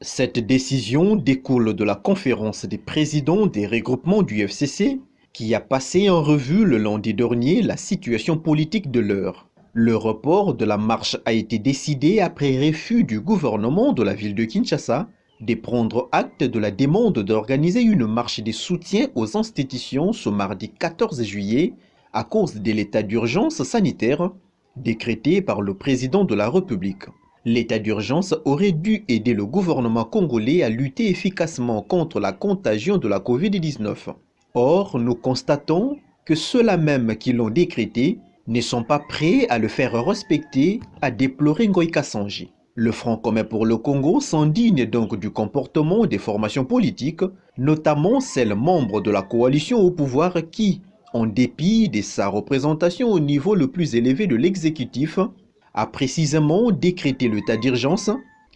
Cette décision découle de la conférence des présidents des regroupements du FCC qui a passé en revue le lundi dernier la situation politique de l'heure. Le report de la marche a été décidé après refus du gouvernement de la ville de Kinshasa de prendre acte de la demande d'organiser une marche de soutien aux institutions ce mardi 14 juillet à cause de l'état d'urgence sanitaire décrété par le président de la République. L'état d'urgence aurait dû aider le gouvernement congolais à lutter efficacement contre la contagion de la Covid-19. Or, nous constatons que ceux-là même qui l'ont décrété ne sont pas prêts à le faire respecter, a déploré Ngoï Kassanji. Le Front commun pour le Congo s'indigne donc du comportement des formations politiques, notamment celles membres de la coalition au pouvoir qui, en dépit de sa représentation au niveau le plus élevé de l'exécutif, a précisément décrété l'état d'urgence,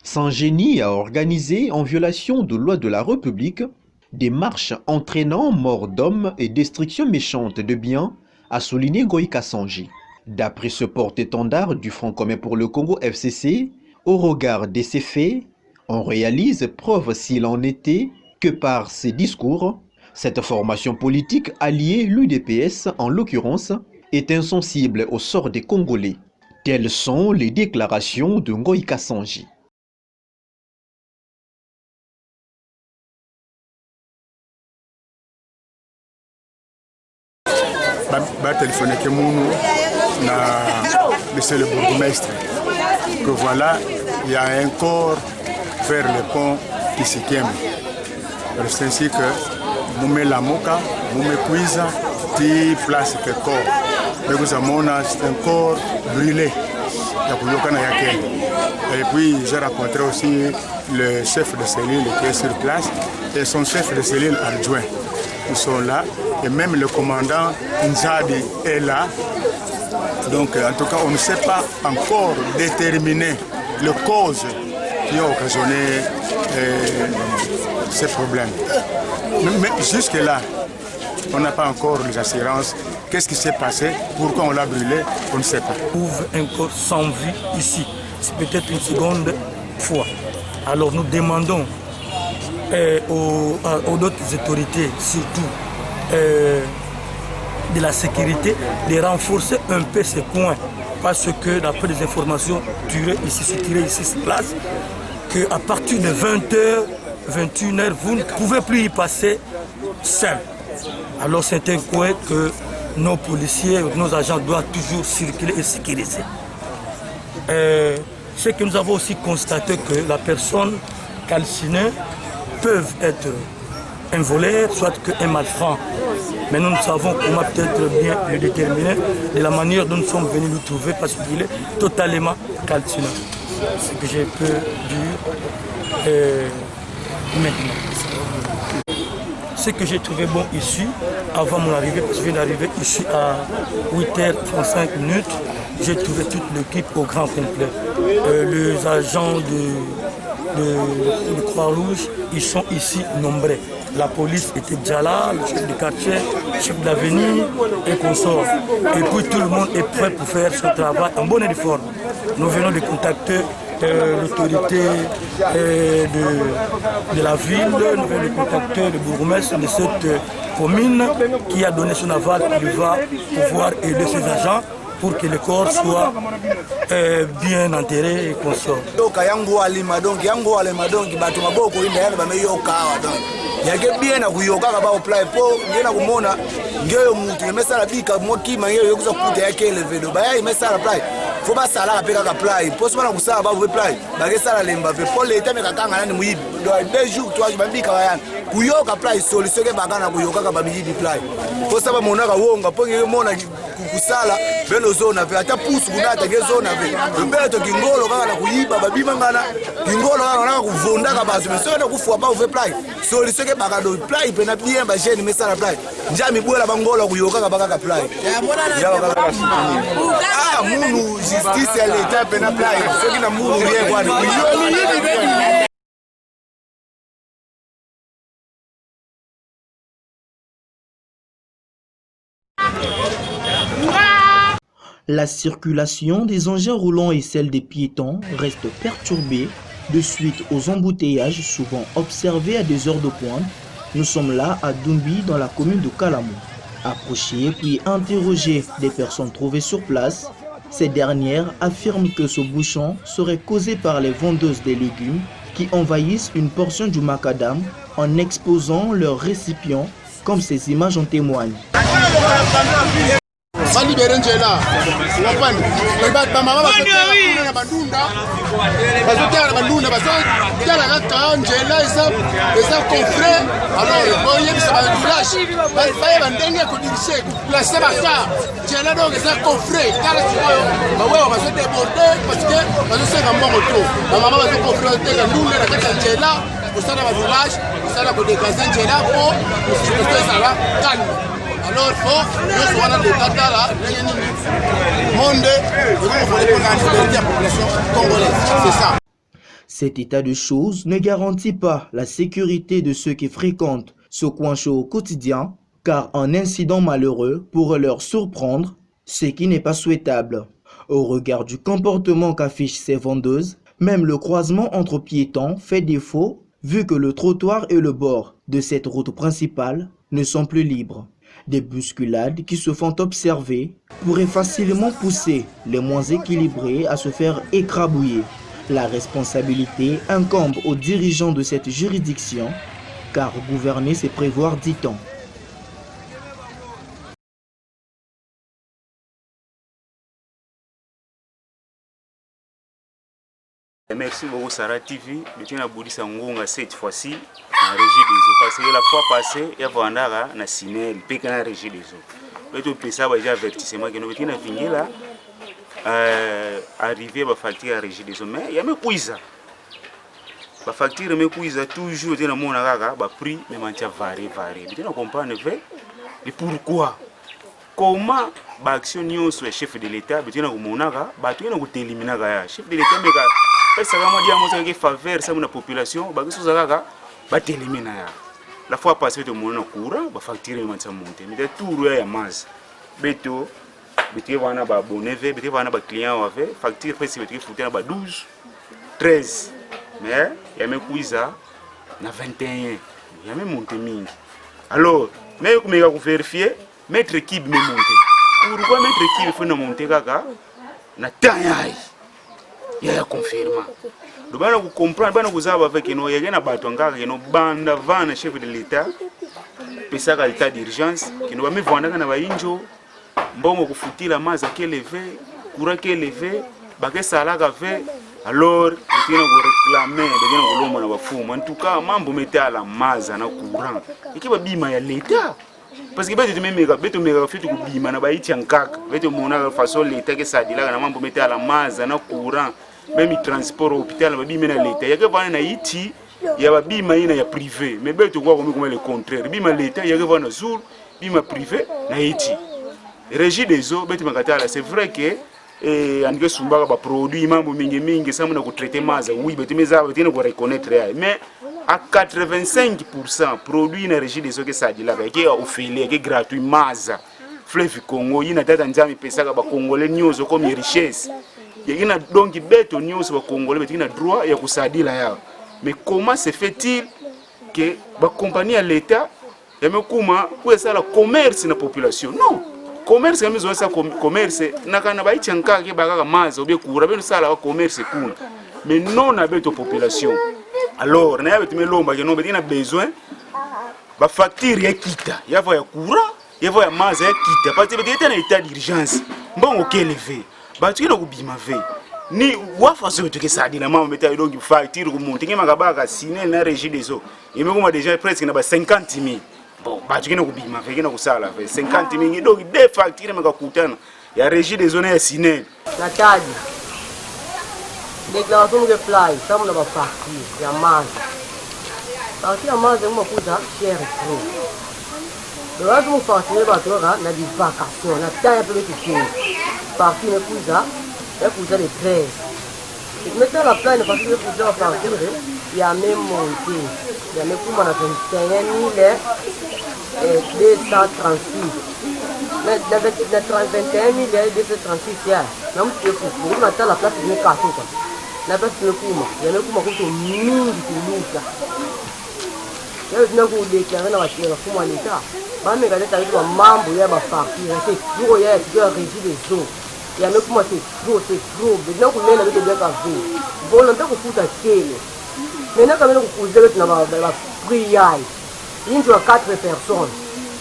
sans génie à organiser en violation de loi de la République des marches entraînant mort d'hommes et destruction méchante de biens, a souligné Ngoï Kassanji. D'après ce porte-étendard du Front commun pour le Congo FCC, au regard de ces faits, on réalise preuve s'il en était que par ses discours, cette formation politique alliée l'UDPS en l'occurrence est insensible au sort des Congolais. Telles sont les déclarations de Ngoï Kassanji. Téléphoné que monsieur le bourgmestre que voilà, il y a un corps vers le pont Kissikem. C'est ainsi que nous mettons la moka, nous mettons cuisa, qui place que corps. Mais vous savez, c'est un corps brûlé. Et puis j'ai rencontré aussi le chef de cellule qui est sur place et son chef de cellule adjoint. Ils sont là et même le commandant Nzadi est là. Donc en tout cas on ne sait pas encore déterminer les causes qui ont occasionné ces problèmes. Mais jusque là, on n'a pas encore les assurances. Qu'est-ce qui s'est passé? Pourquoi on l'a brûlé? On ne sait pas. On trouve un corps sans vie ici. C'est peut-être une seconde fois. Alors nous demandons aux autres autorités, surtout de la sécurité, de renforcer un peu ces points. Parce que d'après les informations tirées ici sur place, qu'à partir de 20h, 21h, vous ne pouvez plus y passer seul. Alors c'est un coin que nos policiers, nos agents doivent toujours circuler et sécuriser. C'est que nous avons aussi constaté que la personne calcinée peut être un voleur, soit un malfrat. Mais nous savons comment peut-être bien le déterminer de la manière dont nous sommes venus nous trouver parce qu'il est totalement calciné. Ce que je peux dire maintenant. Ce que j'ai trouvé bon ici, avant mon arrivée, parce que je viens d'arriver ici à 8h35, j'ai trouvé toute l'équipe au grand complet. Les agents de Croix-Rouge, ils sont ici nombreux. La police était déjà là, le chef de quartier, le chef de l'avenue et consorts. Et puis tout le monde est prêt pour faire son travail en bonne et due forme. Nous venons de contacter l'autorité de la ville, nous venons de contacter le bourgmestre de cette commune qui a donné son aval, qui va pouvoir aider ses agents pour que le corps soit bien enterré et consort. yake bien na kuyoka kaba apply po ngena kumona ngeyo mutu imesala bika mokima ngeyo yokuza kuta yake elevedo baya imesala apply fo ba sala apeka ka apply po sima na kusala ba apply bake sala lemba pe po leta me kakanga nani muyibi do 2 jours 3 jours bambika bayana kuyoka apply solution ke bakana kuyoka ka babiyibi apply po saba mona ka wonga po ngeyo mona kusala belo zona pe ata pusu kunata nge zona pe beto kingolo kaka na kuyiba babima ngana kingolo kaka na kuvonda ka bazu mesona kufuwa ba apply solution ke bakado apply pe na bien ba jeune mesala apply njami bwela bangola kuyoka ka baka apply ah munu justice ya leta pe na apply soki na munu rien kwani La circulation des engins roulants et celle des piétons reste perturbée De suite aux embouteillages souvent observés à des heures de pointe, nous sommes là à Dumbi dans la commune de Kalamou. Approcher puis interroger des personnes trouvées sur place, ces dernières affirment que ce bouchon serait causé par les vendeuses des légumes qui envahissent une portion du macadam en exposant leurs récipients comme ces images en témoignent. Alors, cet état de choses ne garantit pas la sécurité de ceux qui fréquentent ce coin chaud au quotidien, car un incident malheureux pourrait leur surprendre, ce qui n'est pas souhaitable. Au regard du comportement qu'affichent ces vendeuses, même le croisement entre piétons fait défaut, vu que le trottoir et le bord de cette route principale ne sont plus libres. Des bousculades qui se font observer pourraient facilement pousser les moins équilibrés à se faire écrabouiller. La responsabilité incombe aux dirigeants de cette juridiction, car gouverner c'est prévoir, dit-on. Merci beaucoup Sarah TV. Je Boudissa Ngonga cette fois-ci en régie des eaux. Parce que la fois passée, il y avait un na Sinel, puis dans la régie des eaux. Je vais ça déjà avertissement que nous avons fini là. Arriver à facture à la régie des eaux. Mais il y a mes quiz. La facture mes quiz toujours dans mon araga, ba prix mais mancha varié. Je ne comprends pas pourquoi. Comment l'action sur le chef de l'État, je ne comprends pas. Je ne comprends pas. Le chef de l'État pesa kama dia moza ke faveur sa na population ba kiso zaka ba telimina ya la fois passée de mon courant ba facture manza monter mais tout ya maz beto beti wana ba boneve beti wana ba client ave facture pesa beti fouter na ba 12 13 mais ya me kuiza na 21 ya me monter mingi alors mais comme ya ko vérifier mettre équipe me monter pourquoi mettre équipe faut na monter kaka na tayai ya confirma do bana ku comprendre bana kuzaba avec no ya gena bato ngaka no banda vana chef de l'état pesa ka état d'urgence kino ba me vanda na ba injo mbongo kufutila maza ke levé courant ke levé ba ke sala ka ve alors tena ko réclamer de gena ko lomba na bafumu en tout cas mambo metala maza na courant ikiba bima ya l'état parce que beto mega fitu ku bima na ba itiankaka beto mona façon l'état ke sadila na mambo metala maza na courant même transport hôpital babima na l'état yake vana na iti ya babima ina ya privé mais beto kwa comme le contraire bima l'état yake vana jour bima privé na iti régie des eaux beto makatala c'est vrai que andike sumbaka ba produit mambo mingi ça mona ko traiter maza oui beto meza beto ko reconnaître mais à 85% produit na régie des eaux que ça dit là qui est offert qui est gratuit maza fleuve Congo ina tata nzami pesaka ba congolais nyozo comme richesse yina donc beto nyozo ba congolais beto ina droit ya kusadila yao mais comment se fait-il que ba compagnie à l'état ya mekuma kwa sala commerce na population non commerce kama zo sa commerce na kana ba ichanka ke ba kaka maza obe kura beno sala ba commerce kuna mais non na beto population. Alors, na yabe tumelomba que no betina besoin ba facture ya kita ya voya courant ya voya maza ya kita parce que betete na état d'urgence mbongo kelevé ba tukina kubima ve ni wafa zo tuke sadi na mama meta donc facture ku monte ngema kabaka signer na régie des eaux et même déjà presque na ba 50 000 bon ba tukina kubima ve kina kusala ve 50 000 donc deux factures makakutana ya régie des eaux na signer na tadi déclaration de fly, ça on va partir, il y a marge. Partir à marge, on va pousser cher et trop. Donc là, on va partir, on a des vacations, on a tant de choses. Partir, on va pousser les 13. Et maintenant, la plaine, parce que on va partir, il y a même monté. Il y a même pour moi, 21 236. Mais dans 21 236, il y a même pour on attend la place de 4. na place tumekuma yamekuma kuto mingi kuluka yale tunakudeklara na watu wa leta bame kaleta vitu mambo ya bafartira c'est toujours ya tukiwa régie des eaux yamekuma c'est trop bina kunena vitu vya kavu bona ntakufuta tele mena kama kukuza vitu na ba free yai injo 4 personnes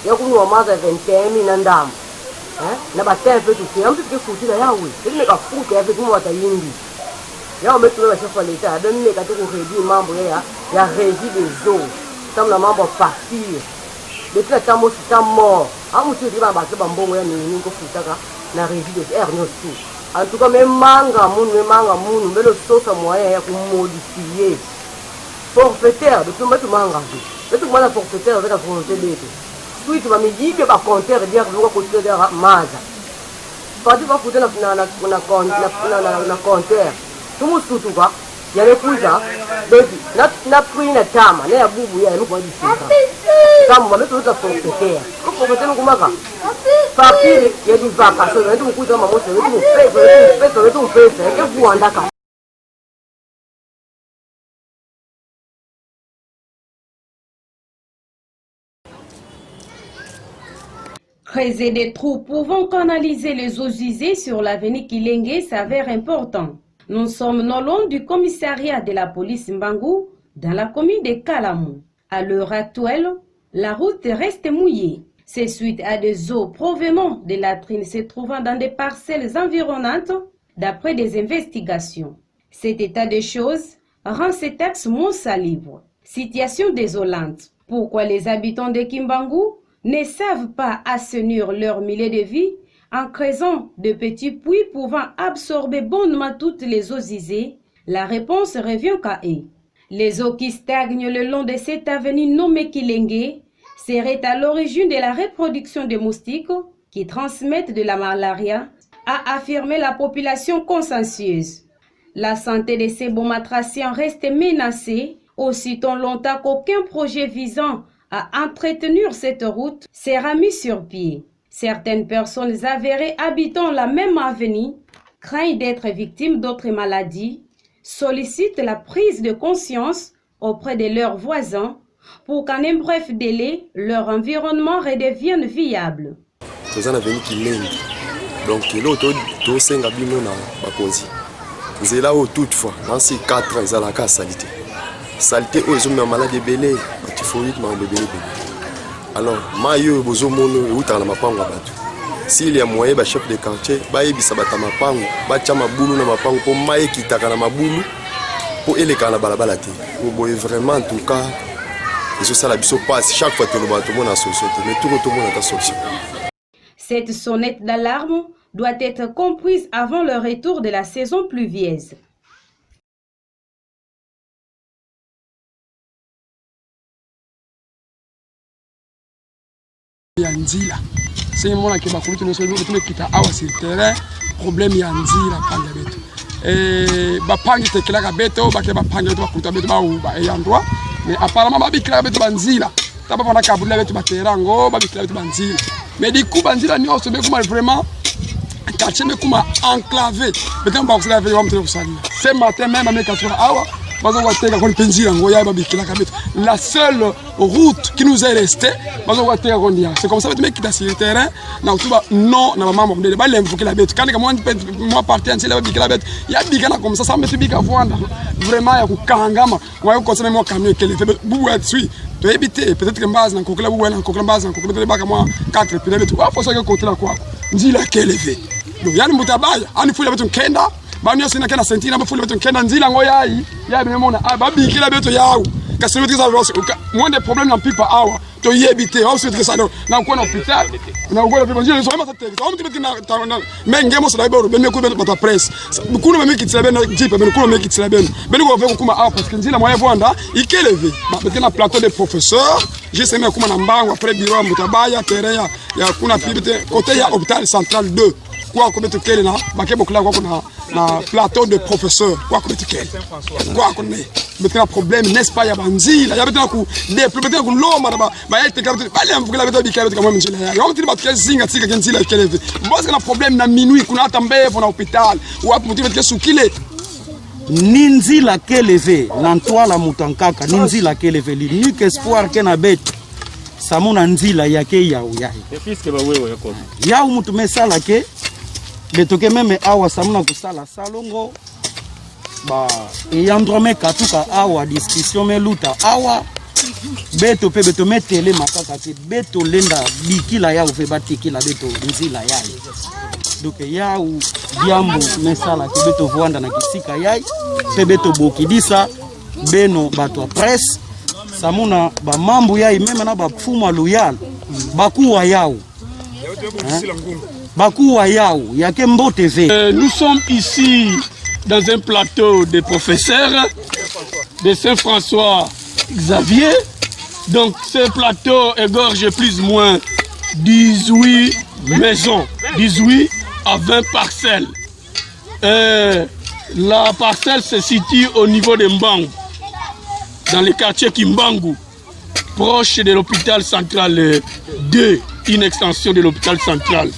ya kunwa maza 21 na ndamu na batea vitu kia mtu kifutila yawe ile kafuta ya vitu watayindi yao metu na chef wa leta donne katoko réduire mambo ya régie des eaux comme la mambo partir depuis la temps c'est mort amutu diba ba ke bambongo ya nini ko futaka na régie des air nosi en tout cas même manga munu melo sosa moyen ya kumodifier forfaitaire depuis mettre manga depuis moi la forfaitaire avec la volonté d'être suite va me dire que ba compteur dire que ko côté de maza pas tu vas foutre na compteur tout mon surtout quoi yale kuja baby na pris na tama na ya bubu ya luko disika kama wametuza forfaitaire ko forfaitaire kumaka papier ya di vacation ndio kuja mama moto ndio pesa ke kuandaka. Creuser des trous pouvant canaliser les eaux usées sur l'avenue Kilenge s'avère important. Nous sommes non loin du commissariat de la police Mbangou, dans la commune de Kalamou. À l'heure actuelle, la route reste mouillée. C'est suite à des eaux provenant de latrines se trouvant dans des parcelles environnantes, d'après des investigations. Cet état de choses rend cet axe moins salubre. Situation désolante. Pourquoi les habitants de Kimbangou ne savent pas assainir leur milieu de vie en creusant de petits puits pouvant absorber bonnement toutes les eaux usées? La réponse revient qu'à eux. Les eaux qui stagnent le long de cette avenue nommée Kilenge seraient à l'origine de la reproduction des moustiques qui transmettent de la malaria, a affirmé la population consciencieuse. La santé de ces Beaumatraciens reste menacée, aussitôt longtemps qu'aucun projet visant à entretenir cette route sera mis sur pied. Certaines personnes avérées habitant la même avenue craignent d'être victimes d'autres maladies, sollicitent la prise de conscience auprès de leurs voisins pour qu'en un bref délai, leur environnement redevienne viable. Nous avons venu Kilenge. Donc, nous sommes bakonzi. Nous là où toutefois, dans ces 4 ans, ils ont la cas salité. Salité, ils ont une maladie belée, typhoïde, maladie belée. Alors, mayo bozo mono uta na mapango batu. S'il y a moyen ba chef de quartier, ba yebisa bata mapango, ba chama bulu na mapango pour maye kitaka na mabulu pour eleka na balabala te. Pour vraiment en tout cas, ils ça la biso passe chaque fois que le bateau mon solution, mais tout le monde a ta solution. Cette sonnette d'alarme doit être comprise avant le retour de la saison pluvieuse. Ya nzila c'est mona ke bakulu tino so tino kita awa sur terrain problème ya nzila panga beto bapangi tekela ka beto ba ke bapangi beto bakulu beto ba u ba endroit mais apparemment ba bikira beto banzila taba bana kabula beto ba terango ba bikira beto banzila mais du coup banzila ni oso be kuma vraiment quartier me kuma enclavé beto ba kusala veille wa mtelo kusali ce matin même avec 4 awa. La seule route qui nous est restée, c'est comme ça que tu mets qui sur le terrain, non, na maman de ba l'invoquer la bête. Quand moi partir en là bika la bête, il y a bika comme ça me bika vendre. Vraiment ya kukangama, wa consommer moi camion que le fait bubu dessus. Tu éviter peut-être que base na kokela bubu na kokela base na kokela baka moi 4 puis bête. Wa faut ça que côté là quoi. Ndila kelevé. Donc yani mutabaya, ani fula betu kenda. Banyo sina kena sentina ba fula betu kenda nzila ngo yayi. Ya bimemona ba bikila betu yawo. Kasi betu ça moins de problèmes na pipa awa. To yebite, au c'est ça na ko na hôpital. Na ko na pipa njile so ma sa teke. On tibeti na menge mo so la bero benme ko betu bata presse. Kuno ba meki tsela ben jipe ben kuno meki tsela ben. Ben ko fa kuma awa parce que nzila moyen vwanda ikelevé. Ba betu na plateau de professeur. J'ai semé kuma na mbango après bureau mutabaya terrain ya kuna pibete côté ya hôpital central 2. Quoi comme tu kele na bakebo kula kwa na plateau de professeur quoi comme tu kele quoi comme mais un problème n'est-ce pas ya banzila ya betana ku déployer ku loma ba yete kabete ba le mvukela beto bikela beto kama mjila ya yo mtili batke zinga tsika kenzila kele mbozi na problème na minuit kuna hata mbevo na hospital wapi mtu betke sukile ninzi la keleve nantwala mutankaka ninzi la keleve l'unique espoir que na bête samuna nzila yake yau yau mutu mesala ke betoke meme awa samuna kusala salongo ba eyandrome katuka awa discussion meluta awa beto pe beto metele makaka te beto lenda bikila yau fe batikila beto nzila yai donc yau diambo mesala ke beto voanda na kisika yai pe beto bokidisa beno bato presse samuna ba mambu yai meme na ba fuma loyal bakuwa yau bakuwa yau yake Mbo TV. Nous sommes ici dans un plateau de professeurs de Saint-François Xavier. Donc ce plateau égorge plus ou moins 18 maisons, 18 à 20 parcelles. La parcelle se situe au niveau de Mbangu, dans le quartier Kimbangu, proche de l'hôpital central 2, une extension de l'hôpital central.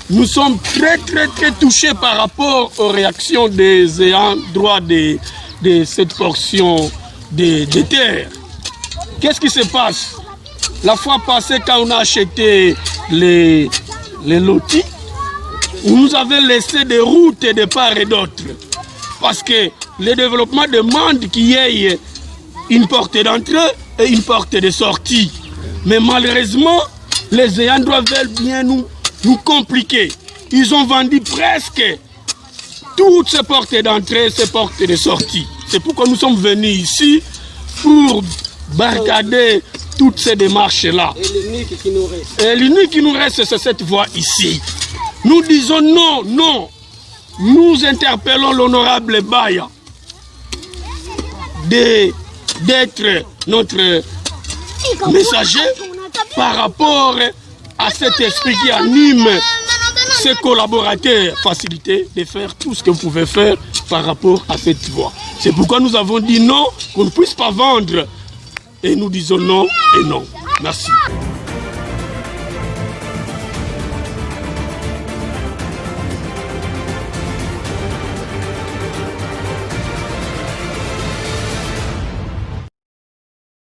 Nous sommes très touchés par rapport aux réactions des ayants droit de cette portion de terre. Qu'est-ce qui se passe? La fois passée, quand on a acheté les lotis, on nous avait laissé des routes de part et d'autre. Parce que le développement demande qu'il y ait une porte d'entrée et une porte de sortie. Mais malheureusement, les ayants droit veulent bien nous compliquer. Ils ont vendu presque toutes ces portes d'entrée, ces portes de sortie. C'est pourquoi nous sommes venus ici pour barricader toutes ces démarches-là. Et l'unique qui nous reste, c'est cette voie ici. Nous disons non, non. Nous interpellons l'honorable Baya d'être notre messager par rapport à cet esprit qui anime ses collaborateurs, faciliter de faire tout ce que vous pouvez faire par rapport à cette voie. C'est pourquoi nous avons dit non, qu'on ne puisse pas vendre. Et nous disons non et non. Merci.